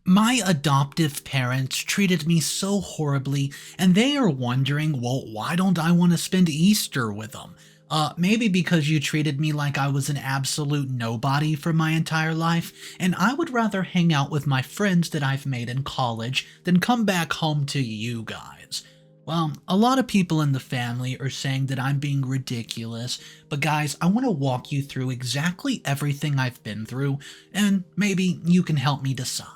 My adoptive parents treated me so horribly, and they are wondering, well, why don't I want to spend Easter with them? Maybe because you treated me like I was an absolute nobody for my entire life, and I would rather hang out with my friends that I've made in college than come back home to you guys. Well, a lot of people in the family are saying that I'm being ridiculous, but guys, I want to walk you through exactly everything I've been through, and maybe you can help me decide.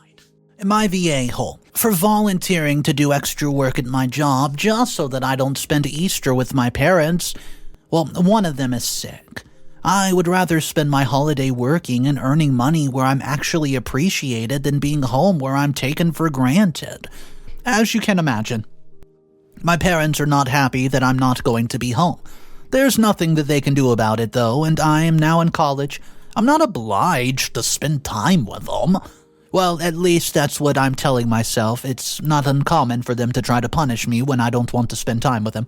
Am I the a-hole for volunteering to do extra work at my job just so that I don't spend Easter with my parents? Well, one of them is sick. I would rather spend my holiday working and earning money where I'm actually appreciated than being home where I'm taken for granted. As you can imagine, my parents are not happy that I'm not going to be home. There's nothing that they can do about it, though, and I am now in college. I'm not obliged to spend time with them. Well, at least that's what I'm telling myself. It's not uncommon for them to try to punish me when I don't want to spend time with them.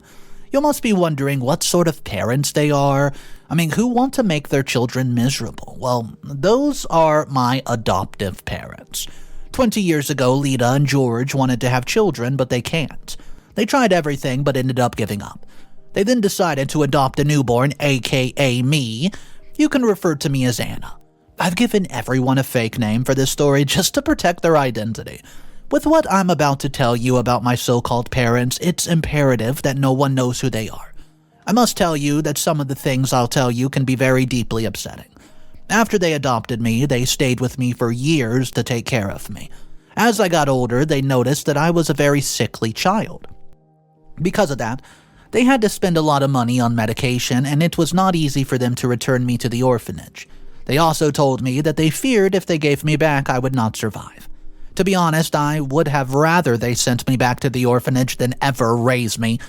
You must be wondering what sort of parents they are. I mean, who want to make their children miserable? Well, those are my adoptive parents. 20 years ago, Lita and George wanted to have children, but they can't. They tried everything, but ended up giving up. They then decided to adopt a newborn, aka me. You can refer to me as Anna. I've given everyone a fake name for this story just to protect their identity. With what I'm about to tell you about my so-called parents, it's imperative that no one knows who they are. I must tell you that some of the things I'll tell you can be very deeply upsetting. After they adopted me, they stayed with me for years to take care of me. As I got older, they noticed that I was a very sickly child. Because of that, they had to spend a lot of money on medication, and it was not easy for them to return me to the orphanage. They also told me that they feared if they gave me back, I would not survive. To be honest, I would have rather they sent me back to the orphanage than ever raise me.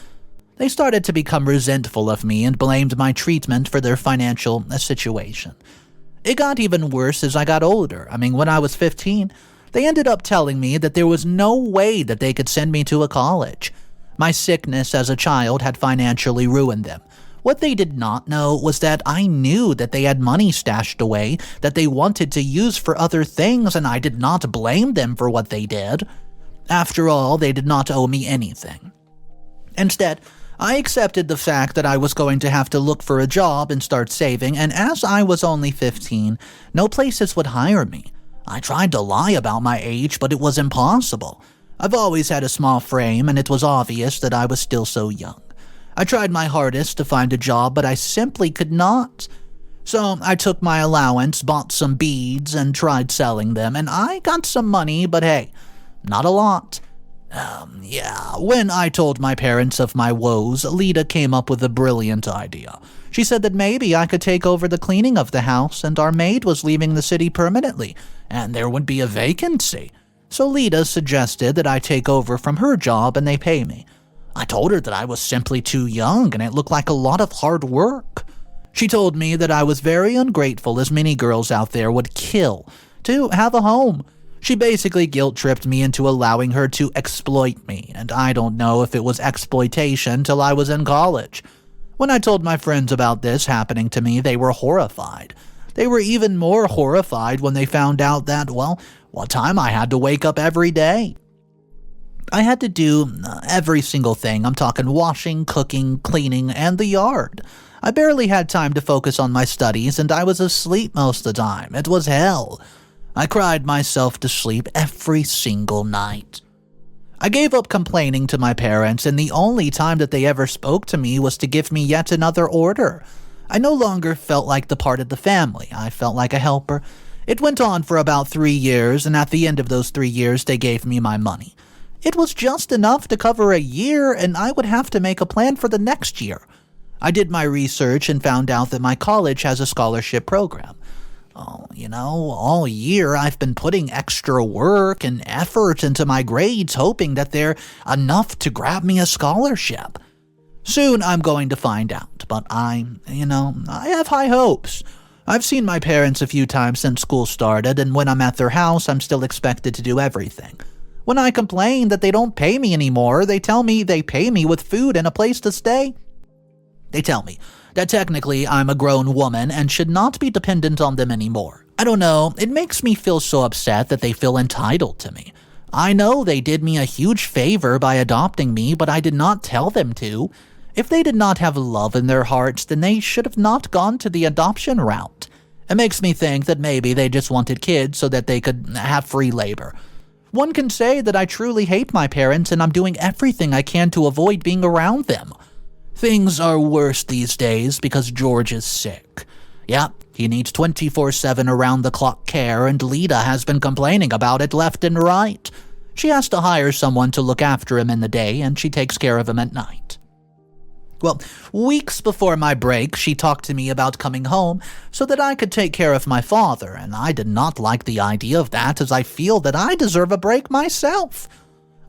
They started to become resentful of me and blamed my treatment for their financial situation. It got even worse as I got older. When I was 15, they ended up telling me that there was no way that they could send me to a college. My sickness as a child had financially ruined them. What they did not know was that I knew that they had money stashed away that they wanted to use for other things, and I did not blame them for what they did. After all, they did not owe me anything. Instead, I accepted the fact that I was going to have to look for a job and start saving, and as I was only 15, no places would hire me. I tried to lie about my age, but it was impossible. I've always had a small frame, and it was obvious that I was still so young. I tried my hardest to find a job, but I simply could not. So I took my allowance, bought some beads, and tried selling them, and I got some money, but hey, not a lot. When I told my parents of my woes, Lita came up with a brilliant idea. She said that maybe I could take over the cleaning of the house, and our maid was leaving the city permanently, and there would be a vacancy. So Lita suggested that I take over from her job and they pay me. I told her that I was simply too young and it looked like a lot of hard work. She told me that I was very ungrateful, as many girls out there would kill to have a home. She basically guilt-tripped me into allowing her to exploit me, and I don't know if it was exploitation till I was in college. When I told my friends about this happening to me, they were horrified. They were even more horrified when they found out that, well, what time I had to wake up every day. I had to do every single thing. I'm talking washing, cooking, cleaning, and the yard. I barely had time to focus on my studies, and I was asleep most of the time. It was hell. I cried myself to sleep every single night. I gave up complaining to my parents, and the only time that they ever spoke to me was to give me yet another order. I no longer felt like the part of the family. I felt like a helper. It went on for about 3 years, and at the end of those 3 years, they gave me my money. It was just enough to cover a year, and I would have to make a plan for the next year. I did my research and found out that my college has a scholarship program. All year I've been putting extra work and effort into my grades, hoping that they're enough to grab me a scholarship. Soon I'm going to find out, but I have high hopes. I've seen my parents a few times since school started, and when I'm at their house, I'm still expected to do everything. When I complain that they don't pay me anymore, they tell me they pay me with food and a place to stay. They tell me that technically I'm a grown woman and should not be dependent on them anymore. I don't know, it makes me feel so upset that they feel entitled to me. I know they did me a huge favor by adopting me, but I did not tell them to. If they did not have love in their hearts, then they should have not gone to the adoption route. It makes me think that maybe they just wanted kids so that they could have free labor. One can say that I truly hate my parents and I'm doing everything I can to avoid being around them. Things are worse these days because George is sick. Yep, he needs 24/7 around-the-clock care, and Lita has been complaining about it left and right. She has to hire someone to look after him in the day, and she takes care of him at night. Well, weeks before my break, she talked to me about coming home so that I could take care of my father, and I did not like the idea of that as I feel that I deserve a break myself.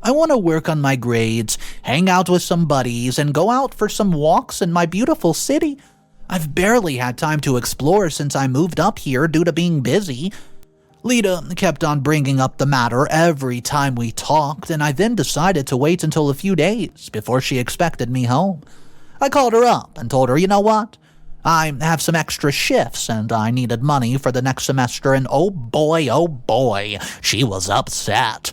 I want to work on my grades, hang out with some buddies, and go out for some walks in my beautiful city. I've barely had time to explore since I moved up here due to being busy. Lita kept on bringing up the matter every time we talked, and I then decided to wait until a few days before she expected me home. I called her up and told her, you know what? I have some extra shifts and I needed money for the next semester, and oh boy, she was upset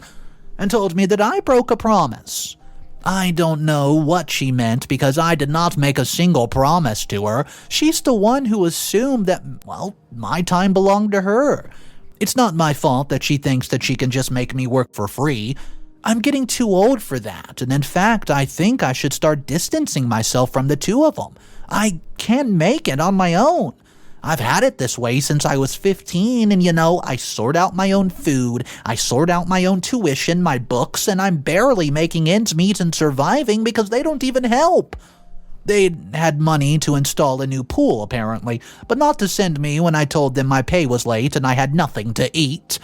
and told me that I broke a promise. I don't know what she meant because I did not make a single promise to her. She's the one who assumed that, well, my time belonged to her. It's not my fault that she thinks that she can just make me work for free. I'm getting too old for that, and in fact, I think I should start distancing myself from the two of them. I can't make it on my own. I've had it this way since I was 15, and I sort out my own food, I sort out my own tuition, my books, and I'm barely making ends meet and surviving because they don't even help. They had money to install a new pool, apparently, but not to send me when I told them my pay was late and I had nothing to eat.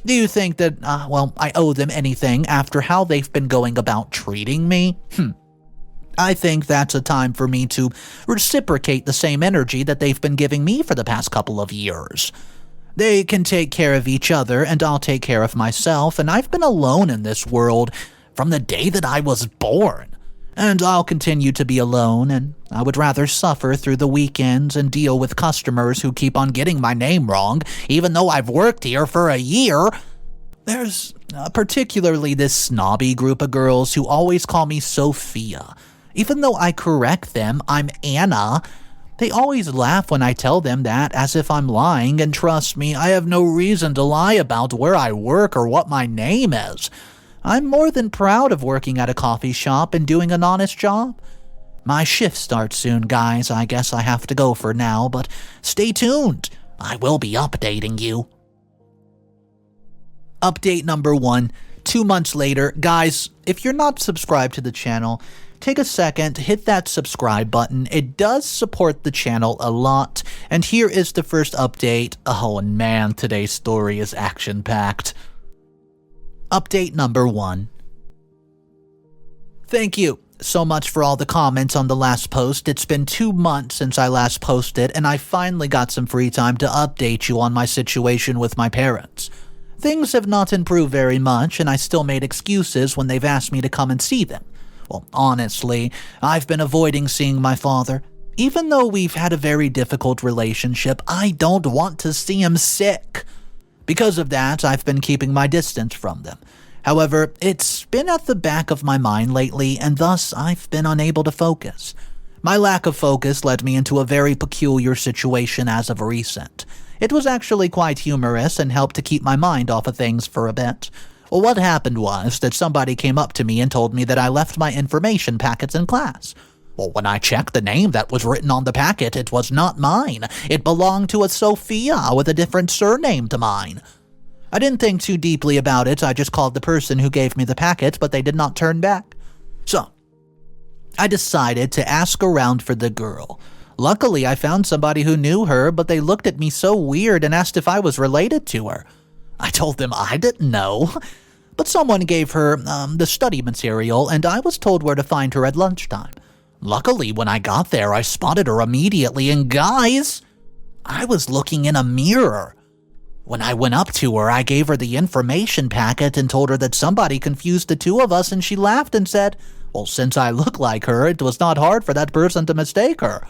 Do you think that, I owe them anything after how they've been going about treating me? I think that's a time for me to reciprocate the same energy that they've been giving me for the past couple of years. They can take care of each other, and I'll take care of myself, and I've been alone in this world from the day that I was born. And I'll continue to be alone, and I would rather suffer through the weekends and deal with customers who keep on getting my name wrong, even though I've worked here for a year. There's particularly this snobby group of girls who always call me Sophia. Even though I correct them, I'm Anna. They always laugh when I tell them that, as if I'm lying, and trust me, I have no reason to lie about where I work or what my name is. I'm more than proud of working at a coffee shop and doing an honest job. My shift starts soon, guys. I guess I have to go for now, but stay tuned. I will be updating you. Update number 1, 2 months later. Guys, if you're not subscribed to the channel, take a second, hit that subscribe button. It does support the channel a lot. And here is the first update. Oh, and man, today's story is action-packed. Update number 1. Thank you so much for all the comments on the last post. It's been 2 months since I last posted, and I finally got some free time to update you on my situation with my parents. Things have not improved very much, and I still made excuses when they've asked me to come and see them. Well, honestly, I've been avoiding seeing my father. Even though we've had a very difficult relationship, I don't want to see him sick. Because of that, I've been keeping my distance from them. However, it's been at the back of my mind lately, and thus I've been unable to focus. My lack of focus led me into a very peculiar situation as of recent. It was actually quite humorous and helped to keep my mind off of things for a bit. Well, what happened was that somebody came up to me and told me that I left my information packets in class. Well, when I checked the name that was written on the packet, it was not mine. It belonged to a Sophia with a different surname to mine. I didn't think too deeply about it. I just called the person who gave me the packet, but they did not turn back. So, I decided to ask around for the girl. Luckily, I found somebody who knew her, but they looked at me so weird and asked if I was related to her. I told them I didn't know. But someone gave her the study material, and I was told where to find her at lunchtime. Luckily, when I got there, I spotted her immediately, and guys, I was looking in a mirror. When I went up to her, I gave her the information packet and told her that somebody confused the two of us, and she laughed and said, well, since I look like her, it was not hard for that person to mistake her.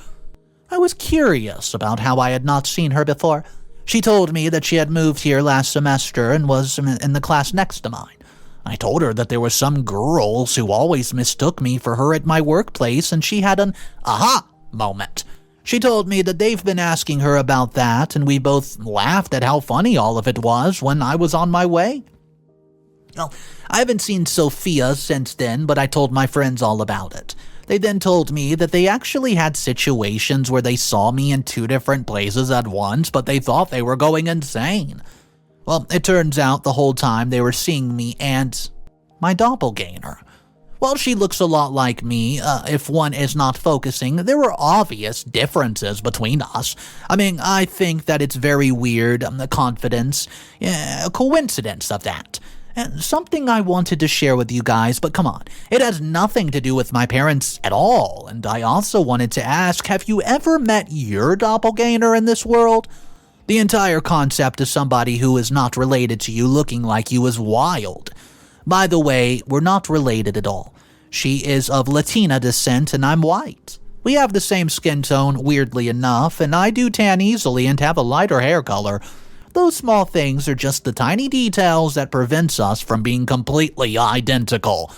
I was curious about how I had not seen her before. She told me that she had moved here last semester and was in the class next to mine. I told her that there were some girls who always mistook me for her at my workplace, and she had an aha moment. She told me that they've been asking her about that, and we both laughed at how funny all of it was when I was on my way. Well, I haven't seen Sophia since then, but I told my friends all about it. They then told me that they actually had situations where they saw me in 2 different places at once, but they thought they were going insane. Well, it turns out the whole time they were seeing me and my doppelganger. While she looks a lot like me, if one is not focusing, there were obvious differences between us. I mean, I think that it's very weird, the confidence, a coincidence of that. And something I wanted to share with you guys, but come on, it has nothing to do with my parents at all. And I also wanted to ask, have you ever met your doppelganger in this world? The entire concept of somebody who is not related to you looking like you is wild. By the way, we're not related at all. She is of Latina descent and I'm white. We have the same skin tone, weirdly enough, and I do tan easily and have a lighter hair color. Those small things are just the tiny details that prevents us from being completely identical.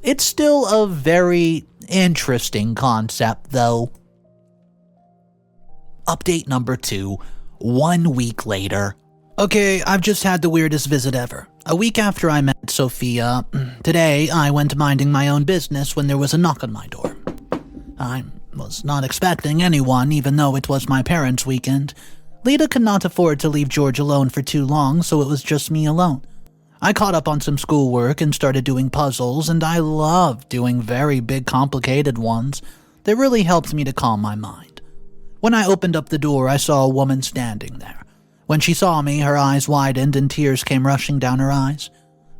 It's still a very interesting concept, though. Update number 2, 1 week later. Okay, I've just had the weirdest visit ever. A week after I met Sophia, today I went minding my own business when there was a knock on my door. I was not expecting anyone, even though it was my parents' weekend. Lita could not afford to leave George alone for too long, so it was just me alone. I caught up on some schoolwork and started doing puzzles, and I love doing very big, complicated ones. They really helped me to calm my mind. When I opened up the door, I saw a woman standing there. When she saw me, her eyes widened and tears came rushing down her eyes.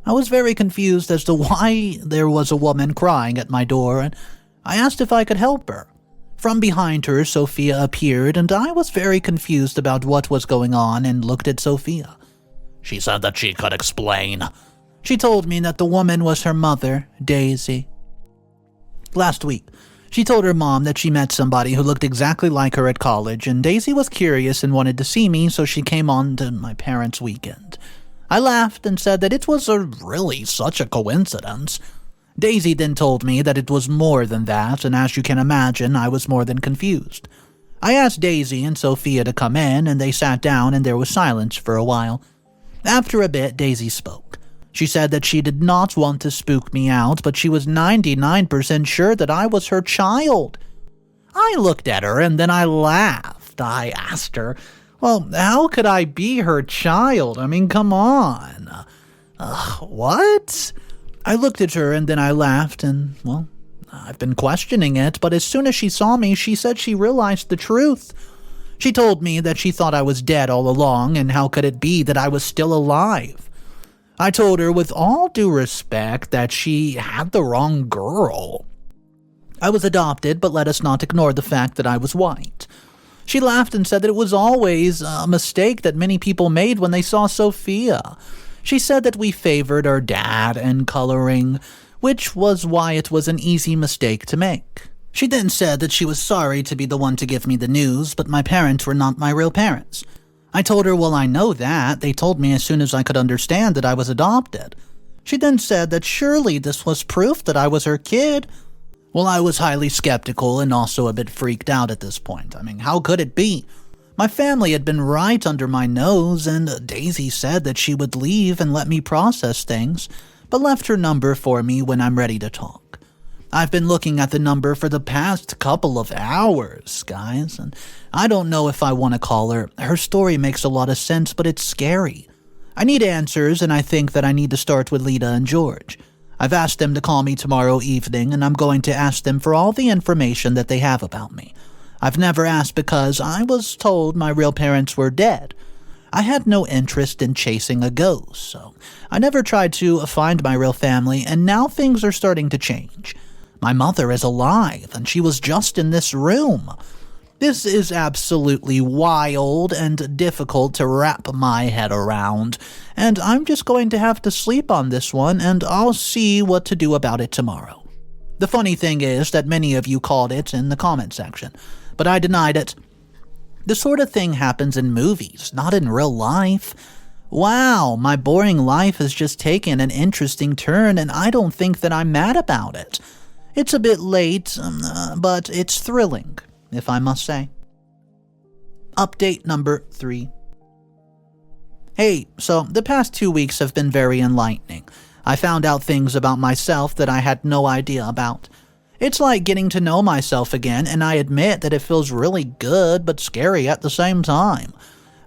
I was very confused as to why there was a woman crying at my door, and I asked if I could help her. From behind her, Sophia appeared, and I was very confused about what was going on and looked at Sophia. She said that she could explain. She told me that the woman was her mother, Daisy. Last week, she told her mom that she met somebody who looked exactly like her at college, and Daisy was curious and wanted to see me, so she came on to my parents' weekend. I laughed and said that it was really such a coincidence. Daisy then told me that it was more than that, and as you can imagine, I was more than confused. I asked Daisy and Sophia to come in, and they sat down, and there was silence for a while. After a bit, Daisy spoke. She said that she did not want to spook me out, but she was 99% sure that I was her child. I looked at her, and then I laughed. I asked her, well, how could I be her child? I mean, come on. What? I looked at her, and then I laughed, and, well, I've been questioning it, but as soon as she saw me, she said she realized the truth. She told me that she thought I was dead all along, and how could it be that I was still alive? I told her with all due respect that she had the wrong girl. I was adopted, but let us not ignore the fact that I was white. She laughed and said that it was always a mistake that many people made when they saw Sophia. She said that we favored our dad and coloring, which was why it was an easy mistake to make. She then said that she was sorry to be the one to give me the news, but my parents were not my real parents. I told her, well, I know that. They told me as soon as I could understand that I was adopted. She then said that surely this was proof that I was her kid. Well, I was highly skeptical and also a bit freaked out at this point. I mean, how could it be? My family had been right under my nose, and Daisy said that she would leave and let me process things, but left her number for me when I'm ready to talk. I've been looking at the number for the past couple of hours, guys, and I don't know if I want to call her. Her story makes a lot of sense, but it's scary. I need answers, and I think that I need to start with Lita and George. I've asked them to call me tomorrow evening, and I'm going to ask them for all the information that they have about me. I've never asked because I was told my real parents were dead. I had no interest in chasing a ghost, so I never tried to find my real family, and now things are starting to change. My mother is alive, and she was just in this room. This is absolutely wild and difficult to wrap my head around, and I'm just going to have to sleep on this one, and I'll see what to do about it tomorrow. The funny thing is that many of you called it in the comment section, but I denied it. The sort of thing happens in movies, not in real life. Wow, my boring life has just taken an interesting turn, and I don't think that I'm mad about it. It's a bit late, but it's thrilling, if I must say. Update number 3. Hey, so the past 2 weeks have been very enlightening. I found out things about myself that I had no idea about. It's like getting to know myself again, and I admit that it feels really good but scary at the same time.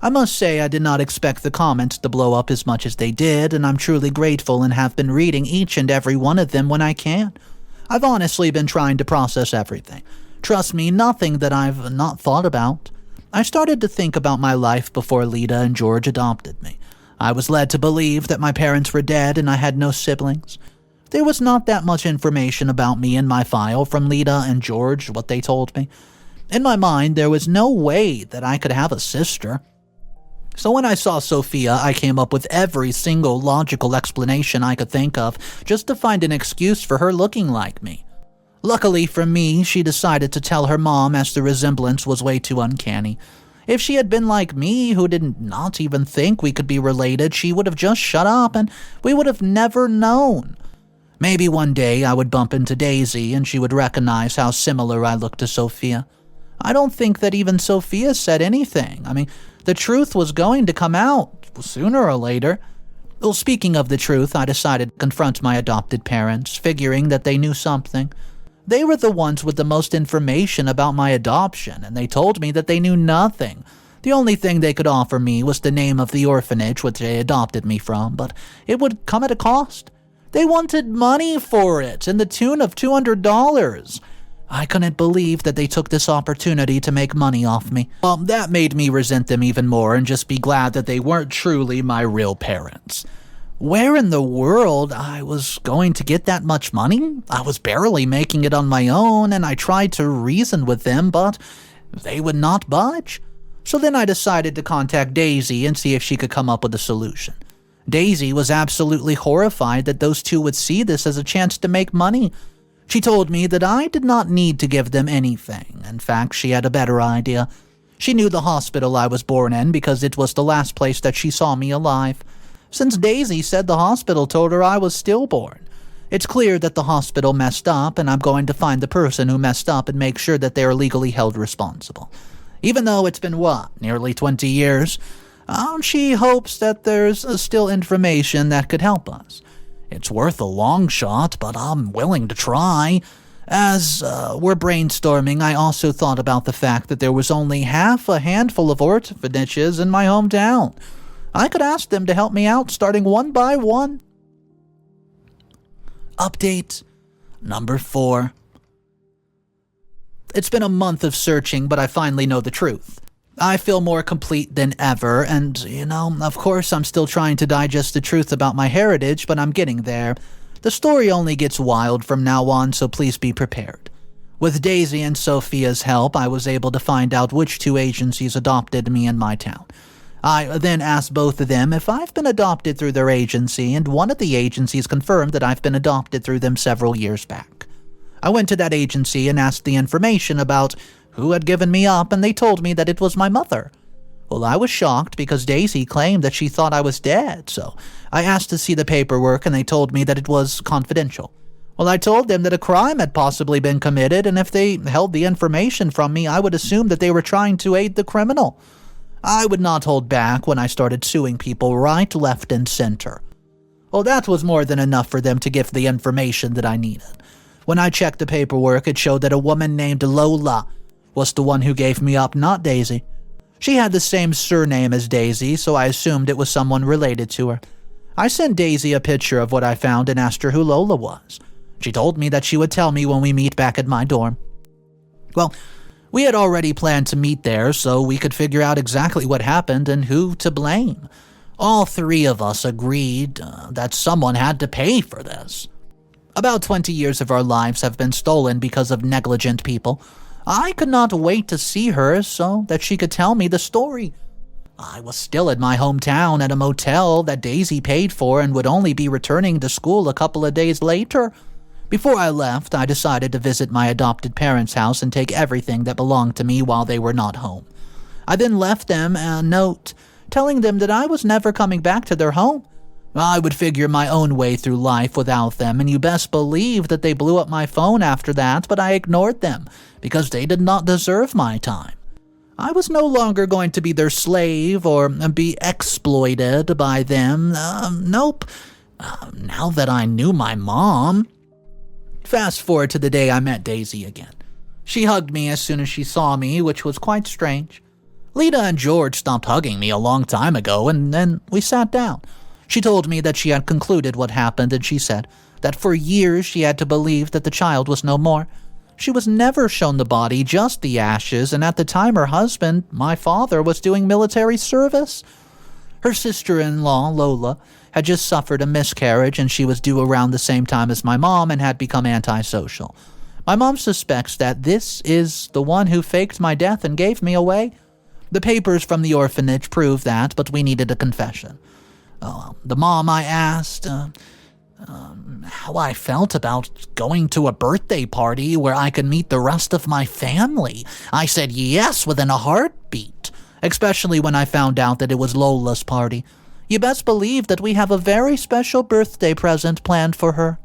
I must say I did not expect the comments to blow up as much as they did, and I'm truly grateful and have been reading each and every one of them when I can. I've honestly been trying to process everything. Trust me, nothing that I've not thought about. I started to think about my life before Lita and George adopted me. I was led to believe that my parents were dead and I had no siblings. There was not that much information about me in my file from Lita and George, what they told me. In my mind, there was no way that I could have a sister. So when I saw Sophia, I came up with every single logical explanation I could think of just to find an excuse for her looking like me. Luckily for me, she decided to tell her mom as the resemblance was way too uncanny. If she had been like me, who did not even think we could be related, she would have just shut up and we would have never known. Maybe one day I would bump into Daisy and she would recognize how similar I look to Sophia. I don't think that even Sophia said anything. I mean, the truth was going to come out sooner or later. Well, speaking of the truth, I decided to confront my adopted parents, figuring that they knew something. They were the ones with the most information about my adoption, and they told me that they knew nothing. The only thing they could offer me was the name of the orphanage which they adopted me from, but it would come at a cost. They wanted money for it, in the tune of $200. I couldn't believe that they took this opportunity to make money off me. That made me resent them even more and just be glad that they weren't truly my real parents. Where in the world I was going to get that much money? I was barely making it on my own, and I tried to reason with them, but they would not budge. So then I decided to contact Daisy and see if she could come up with a solution. Daisy was absolutely horrified that those two would see this as a chance to make money. She told me that I did not need to give them anything. In fact, she had a better idea. She knew the hospital I was born in because it was the last place that she saw me alive. Since Daisy said the hospital told her I was stillborn, it's clear that the hospital messed up, and I'm going to find the person who messed up and make sure that they are legally held responsible. Even though it's been, nearly 20 years, she hopes that there's still information that could help us. It's worth a long shot, but I'm willing to try. As we're brainstorming, I also thought about the fact that there was only half a handful of orphanages in my hometown. I could ask them to help me out, starting one by one. Update number 4. It's been a month of searching, but I finally know the truth. I feel more complete than ever, and, of course I'm still trying to digest the truth about my heritage, but I'm getting there. The story only gets wild from now on, so please be prepared. With Daisy and Sophia's help, I was able to find out which 2 agencies adopted me in my town. I then asked both of them if I've been adopted through their agency, and one of the agencies confirmed that I've been adopted through them several years back. I went to that agency and asked the information about who had given me up, and they told me that it was my mother. Well, I was shocked because Daisy claimed that she thought I was dead, so I asked to see the paperwork, and they told me that it was confidential. Well, I told them that a crime had possibly been committed, and if they held the information from me, I would assume that they were trying to aid the criminal. I would not hold back when I started suing people right, left, and center. Well, that was more than enough for them to give the information that I needed. When I checked the paperwork, it showed that a woman named Lola was the one who gave me up, not Daisy. She had the same surname as Daisy, so I assumed it was someone related to her. I sent Daisy a picture of what I found and asked her who Lola was. She told me that she would tell me when we meet back at my dorm. Well, we had already planned to meet there so we could figure out exactly what happened and who to blame. All 3 of us agreed that someone had to pay for this. About 20 years of our lives have been stolen because of negligent people. I could not wait to see her so that she could tell me the story. I was still in my hometown at a motel that Daisy paid for and would only be returning to school a couple of days later. Before I left, I decided to visit my adopted parents' house and take everything that belonged to me while they were not home. I then left them a note telling them that I was never coming back to their home. I would figure my own way through life without them, and you best believe that they blew up my phone after that, but I ignored them because they did not deserve my time. I was no longer going to be their slave or be exploited by them. Nope. Now that I knew my mom. Fast forward to the day I met Daisy again. She hugged me as soon as she saw me, which was quite strange. Lita and George stopped hugging me a long time ago, and then we sat down. She told me that she had concluded what happened, and she said that for years she had to believe that the child was no more. She was never shown the body, just the ashes, and at the time her husband, my father, was doing military service. Her sister-in-law, Lola, had just suffered a miscarriage, and she was due around the same time as my mom and had become antisocial. My mom suspects that this is the one who faked my death and gave me away. The papers from the orphanage prove that, but we needed a confession. The mom, I asked how I felt about going to a birthday party where I could meet the rest of my family. I said yes within a heartbeat, especially when I found out that it was Lola's party. You best believe that we have a very special birthday present planned for her.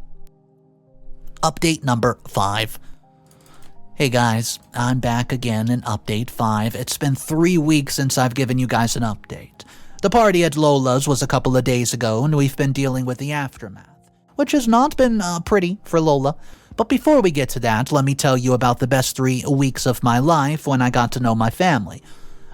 Update number 5. Hey guys, I'm back again in update 5. It's been 3 weeks since I've given you guys an update. The party at Lola's was a couple of days ago, and we've been dealing with the aftermath, which has not been pretty for Lola. But before we get to that, let me tell you about the best 3 weeks of my life when I got to know my family.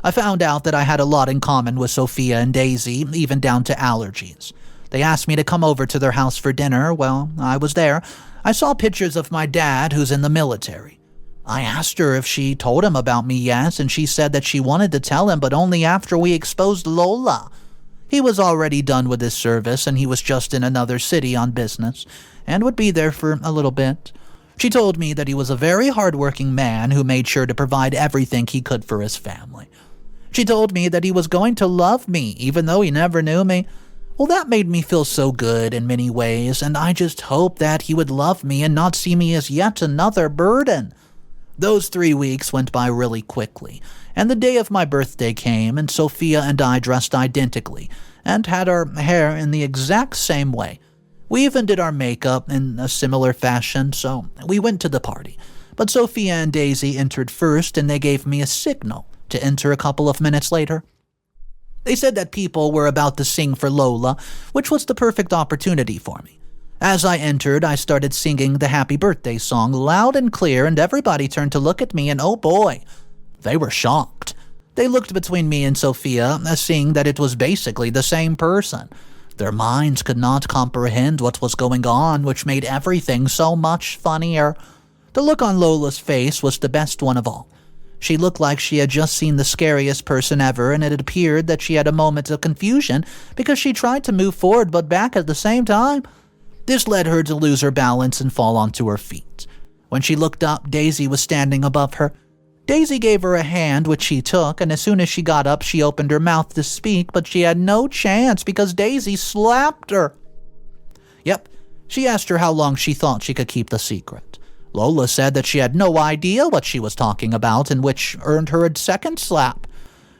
I found out that I had a lot in common with Sophia and Daisy, even down to allergies. They asked me to come over to their house for dinner. Well, I was there. I saw pictures of my dad, who's in the military. I asked her if she told him about me yet, and she said that she wanted to tell him, but only after we exposed Lola. He was already done with his service, and he was just in another city on business, and would be there for a little bit. She told me that he was a very hardworking man who made sure to provide everything he could for his family. She told me that he was going to love me, even though he never knew me. Well, that made me feel so good in many ways, and I just hoped that he would love me and not see me as yet another burden. Those 3 weeks went by really quickly, and the day of my birthday came, and Sophia and I dressed identically and had our hair in the exact same way. We even did our makeup in a similar fashion, so we went to the party. But Sophia and Daisy entered first, and they gave me a signal to enter a couple of minutes later. They said that people were about to sing for Lola, which was the perfect opportunity for me. As I entered, I started singing the happy birthday song loud and clear, and everybody turned to look at me, and oh boy, they were shocked. They looked between me and Sophia, seeing that it was basically the same person. Their minds could not comprehend what was going on, which made everything so much funnier. The look on Lola's face was the best one of all. She looked like she had just seen the scariest person ever, and it appeared that she had a moment of confusion because she tried to move forward but back at the same time. This led her to lose her balance and fall onto her feet. When she looked up, Daisy was standing above her. Daisy gave her a hand, which she took, and as soon as she got up, she opened her mouth to speak, but she had no chance because Daisy slapped her. Yep, she asked her how long she thought she could keep the secret. Lola said that she had no idea what she was talking about, and which earned her a second slap.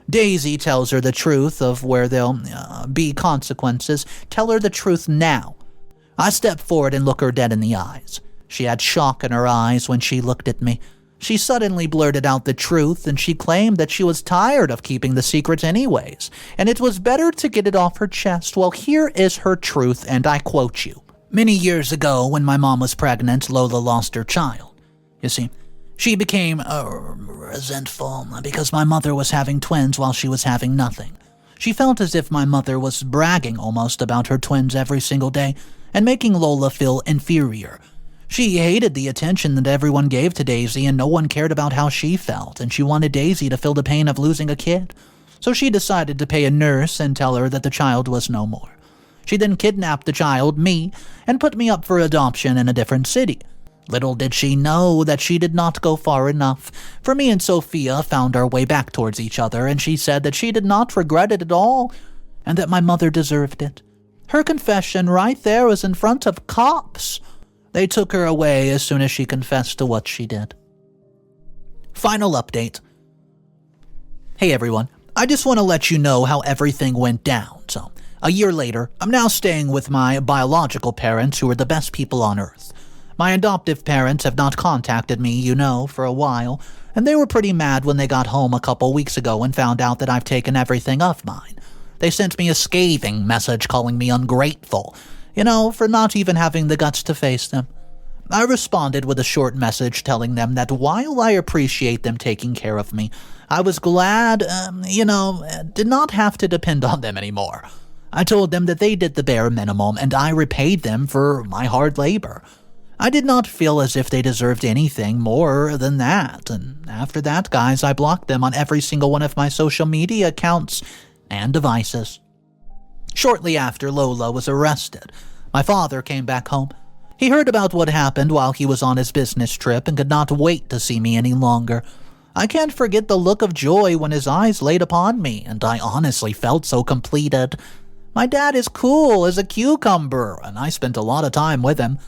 Daisy tells her the truth of where there'll be consequences. Tell her the truth now. I stepped forward and looked her dead in the eyes. She had shock in her eyes when she looked at me. She suddenly blurted out the truth, and she claimed that she was tired of keeping the secret anyways, and it was better to get it off her chest. Well, here is her truth, and I quote you. Many years ago, when my mom was pregnant, Lola lost her child. You see, she became resentful because my mother was having twins while she was having nothing. She felt as if my mother was bragging almost about her twins every single day, and making Lola feel inferior. She hated the attention that everyone gave to Daisy, and no one cared about how she felt, and she wanted Daisy to feel the pain of losing a kid. So she decided to pay a nurse and tell her that the child was no more. She then kidnapped the child, me, and put me up for adoption in a different city. Little did she know that she did not go far enough, for me and Sophia found our way back towards each other, and she said that she did not regret it at all, and that my mother deserved it. Her confession right there was in front of cops. They took her away as soon as she confessed to what she did. Final update. Hey everyone, I just want to let you know how everything went down. So, a year later, I'm now staying with my biological parents who are the best people on earth. My adoptive parents have not contacted me, for a while, and they were pretty mad when they got home a couple weeks ago and found out that I've taken everything of mine. They sent me a scathing message calling me ungrateful, for not even having the guts to face them. I responded with a short message telling them that while I appreciate them taking care of me, I was glad, did not have to depend on them anymore. I told them that they did the bare minimum and I repaid them for my hard labor. I did not feel as if they deserved anything more than that, and after that, guys, I blocked them on every single one of my social media accounts and devices. Shortly after, Lola was arrested. My father came back home. He heard about what happened while he was on his business trip and could not wait to see me any longer. I can't forget the look of joy when his eyes laid upon me, and I honestly felt so completed. My dad is cool as a cucumber, and I spent a lot of time with him.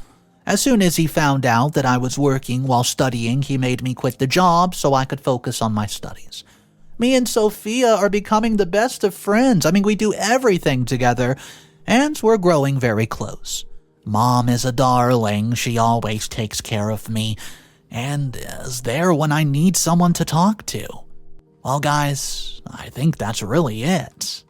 As soon as he found out that I was working while studying, he made me quit the job so I could focus on my studies. Me and Sophia are becoming the best of friends. We do everything together, and we're growing very close. Mom is a darling. She always takes care of me and is there when I need someone to talk to. Well, guys, I think that's really it.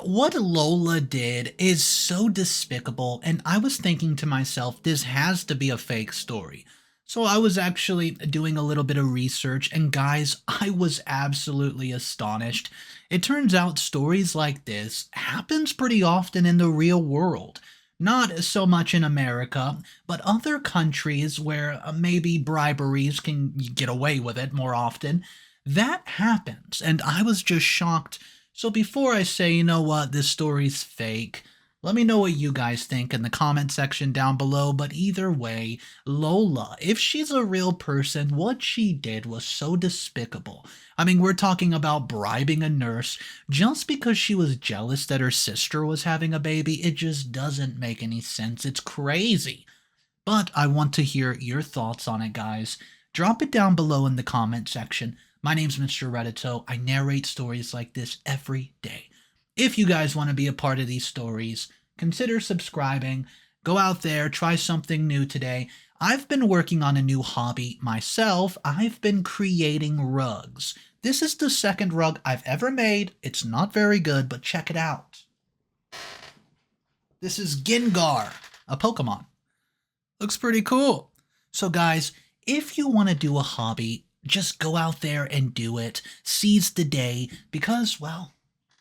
What Lola did is so despicable, and I was thinking to myself, this has to be a fake story. So I was actually doing a little bit of research, and guys, I was absolutely astonished. It turns out stories like this happens pretty often in the real world. Not so much in America, but other countries where maybe briberies can get away with it more often. That happens, and I was just shocked. So before I say, this story's fake, let me know what you guys think in the comment section down below. But either way, Lola, if she's a real person, what she did was so despicable. We're talking about bribing a nurse just because she was jealous that her sister was having a baby. It just doesn't make any sense. It's crazy. But I want to hear your thoughts on it, guys. Drop it down below in the comment section. My name's Mr. Reddito. I narrate stories like this every day. If you guys want to be a part of these stories, consider subscribing. Go out there, try something new today. I've been working on a new hobby myself. I've been creating rugs. This is the second rug I've ever made. It's not very good, but check it out. This is Gengar, a Pokemon. Looks pretty cool. So guys, if you want to do a hobby, just go out there and do it. Seize the day because,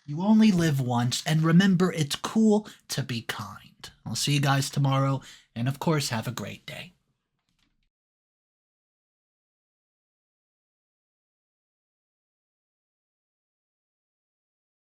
you only live once, and remember, it's cool to be kind. I'll see you guys tomorrow, and of course, have a great day.